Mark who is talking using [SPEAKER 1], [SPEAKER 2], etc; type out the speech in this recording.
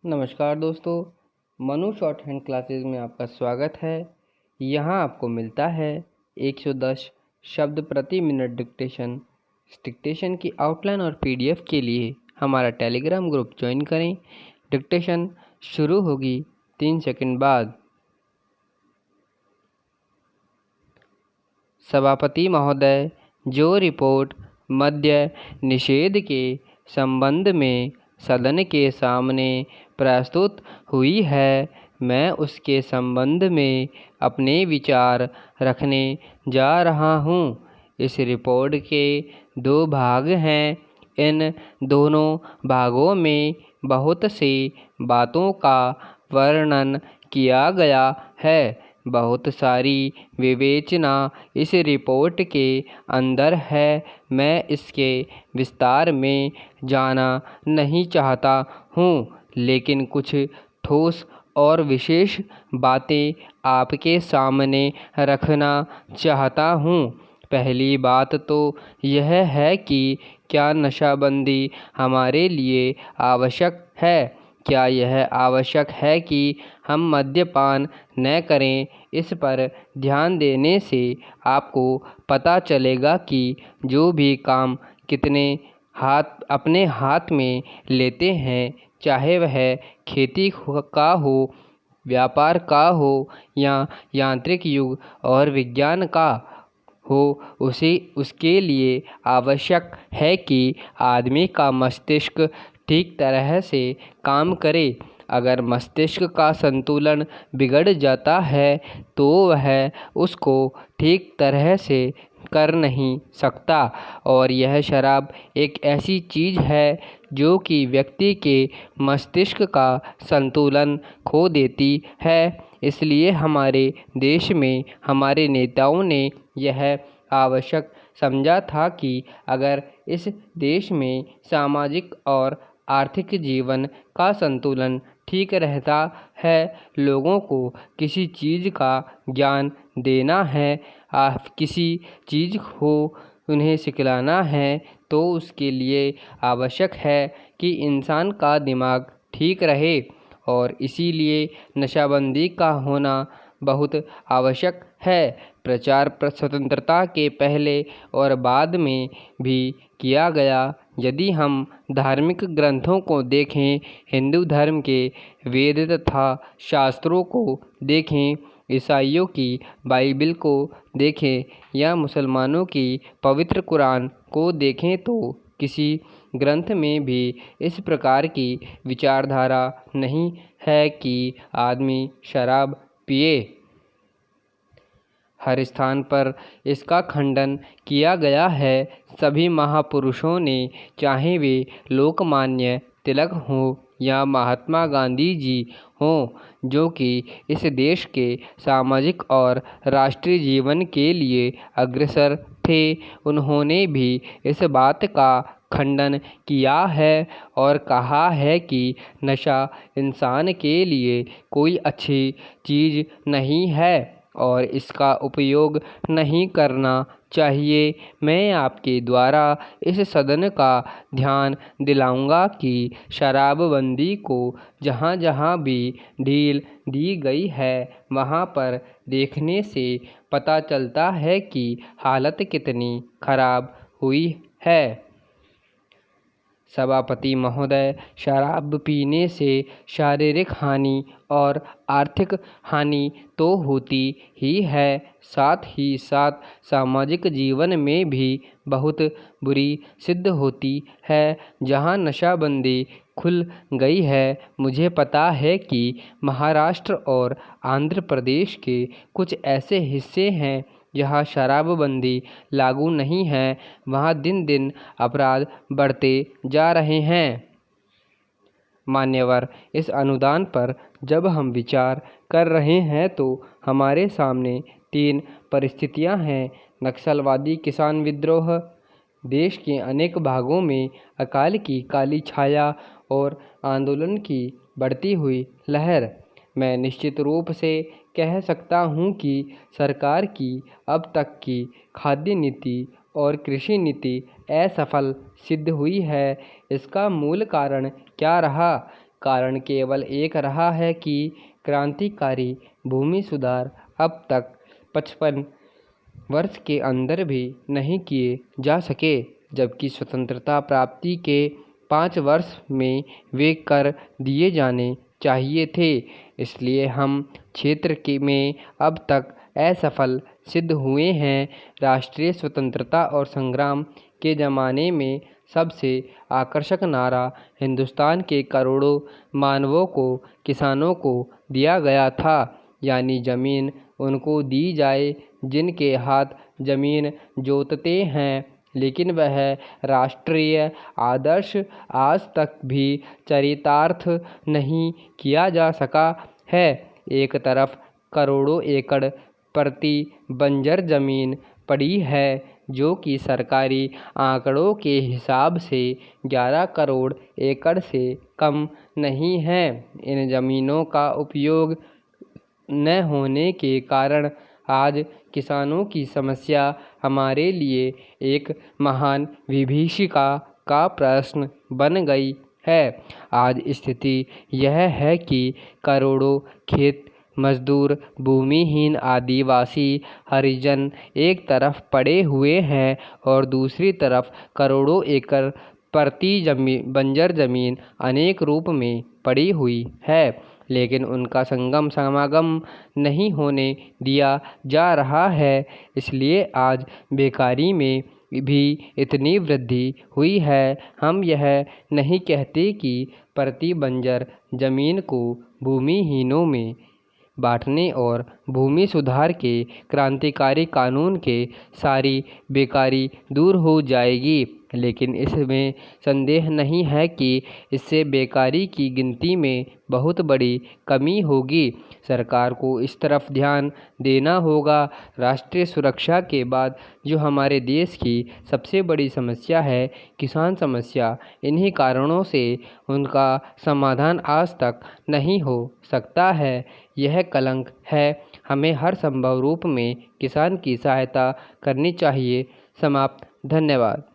[SPEAKER 1] नमस्कार दोस्तों, Manu short hand classes में आपका स्वागत है। यहाँ आपको मिलता है 110 शब्द प्रति मिनट डिक्टेशन। डिक्टेशन की आउटलाइन और पीडीएफ के लिए हमारा टेलीग्राम ग्रुप ज्वाइन करें। डिक्टेशन शुरू होगी 3 सेकंड बाद। सभापति महोदय, जो रिपोर्ट मद्य निषेध के संबंध में सदन के सामने प्रस्तुत हुई है, मैं उसके संबंध में अपने विचार रखने जा रहा हूँ। इस रिपोर्ट के 2 भाग हैं। इन दोनों भागों में बहुत सी बातों का वर्णन किया गया है। बहुत सारी विवेचना इस रिपोर्ट के अंदर है। मैं इसके विस्तार में जाना नहीं चाहता हूँ, लेकिन कुछ ठोस और विशेष बातें आपके सामने रखना चाहता हूँ। पहली बात तो यह है कि क्या नशाबंदी हमारे लिए आवश्यक है? क्या यह आवश्यक है कि हम मद्यपान न करें? इस पर ध्यान देने से आपको पता चलेगा कि जो भी काम अपने हाथ में लेते हैं, चाहे वह खेती का हो, व्यापार का हो या यांत्रिक युग और विज्ञान का हो, उसके लिए आवश्यक है कि आदमी का मस्तिष्क ठीक तरह से काम करे। अगर मस्तिष्क का संतुलन बिगड़ जाता है तो वह उसको ठीक तरह से कर नहीं सकता। और यह शराब एक ऐसी चीज़ है जो कि व्यक्ति के मस्तिष्क का संतुलन खो देती है। इसलिए हमारे देश में हमारे नेताओं ने यह आवश्यक समझा था कि अगर इस देश में सामाजिक और आर्थिक जीवन का संतुलन ठीक रहता है, लोगों को किसी चीज़ का ज्ञान देना है, किसी चीज़ को उन्हें सिखलाना है, तो उसके लिए आवश्यक है कि इंसान का दिमाग ठीक रहे। और इसीलिए नशाबंदी का होना बहुत आवश्यक है। प्रचार स्वतंत्रता के पहले और बाद में भी किया गया। यदि हम धार्मिक ग्रंथों को देखें, हिंदू धर्म के वेद तथा शास्त्रों को देखें, ईसाइयों की बाइबिल को देखें या मुसलमानों की पवित्र कुरान को देखें, तो किसी ग्रंथ में भी इस प्रकार की विचारधारा नहीं है कि आदमी शराब पिए। हर स्थान पर इसका खंडन किया गया है। सभी महापुरुषों ने, चाहे वे लोकमान्य तिलक हों या महात्मा गांधी जी हों, जो कि इस देश के सामाजिक और राष्ट्रीय जीवन के लिए अग्रसर थे, उन्होंने भी इस बात का खंडन किया है और कहा है कि नशा इंसान के लिए कोई अच्छी चीज़ नहीं है और इसका उपयोग नहीं करना चाहिए। मैं आपके द्वारा इस सदन का ध्यान दिलाऊंगा कि शराबबंदी को जहाँ जहाँ भी ढील दी गई है, वहाँ पर देखने से पता चलता है कि हालत कितनी खराब हुई है। सभापति महोदय, शराब पीने से शारीरिक हानि और आर्थिक हानि तो होती ही है, साथ ही साथ सामाजिक जीवन में भी बहुत बुरी सिद्ध होती है। जहां नशाबंदी खुल गई है, मुझे पता है कि महाराष्ट्र और आंध्र प्रदेश के कुछ ऐसे हिस्से हैं जहाँ शराबबंदी लागू नहीं है, वहाँ दिन दिन अपराध बढ़ते जा रहे हैं। मान्यवर, इस अनुदान पर जब हम विचार कर रहे हैं तो हमारे सामने 3 परिस्थितियां हैं। नक्सलवादी किसान विद्रोह, देश के अनेक भागों में अकाल की काली छाया और आंदोलन की बढ़ती हुई लहर। मैं निश्चित रूप से कह सकता हूँ कि सरकार की अब तक की खाद्य नीति और कृषि नीति असफल सिद्ध हुई है। इसका मूल कारण क्या रहा? कारण केवल एक रहा है कि क्रांतिकारी भूमि सुधार अब तक 55 वर्ष के अंदर भी नहीं किए जा सके, जबकि स्वतंत्रता प्राप्ति के 5 वर्ष में वे कर दिए जाने चाहिए थे। इसलिए हम क्षेत्र में अब तक असफल सिद्ध हुए हैं। राष्ट्रीय स्वतंत्रता और संग्राम के ज़माने में सबसे आकर्षक नारा हिंदुस्तान के करोड़ों मानवों को, किसानों को दिया गया था, यानी ज़मीन उनको दी जाए जिनके हाथ ज़मीन जोतते हैं। लेकिन वह राष्ट्रीय आदर्श आज तक भी चरितार्थ नहीं किया जा सका है। एक तरफ करोड़ों एकड़ प्रति बंजर ज़मीन पड़ी है, जो कि सरकारी आंकड़ों के हिसाब से 11 करोड़ एकड़ से कम नहीं है। इन ज़मीनों का उपयोग न होने के कारण आज किसानों की समस्या हमारे लिए एक महान विभीषिका का प्रश्न बन गई है। आज स्थिति यह है कि करोड़ों खेत मजदूर, भूमिहीन आदिवासी, हरिजन एक तरफ पड़े हुए हैं और दूसरी तरफ करोड़ों एकड़ प्रति बंजर ज़मीन अनेक रूप में पड़ी हुई है, लेकिन उनका समागम नहीं होने दिया जा रहा है। इसलिए आज बेकारी में भी इतनी वृद्धि हुई है। हम यह नहीं कहते कि प्रति बंजर ज़मीन को भूमिहीनों में बांटने और भूमि सुधार के क्रांतिकारी कानून के सारी बेकारी दूर हो जाएगी, लेकिन इसमें संदेह नहीं है कि इससे बेकारी की गिनती में बहुत बड़ी कमी होगी। सरकार को इस तरफ ध्यान देना होगा। राष्ट्रीय सुरक्षा के बाद जो हमारे देश की सबसे बड़ी समस्या है, किसान समस्या, इन्हीं कारणों से उनका समाधान आज तक नहीं हो सकता है। यह कलंक है। हमें हर संभव रूप में किसान की सहायता करनी चाहिए। समाप्त। धन्यवाद।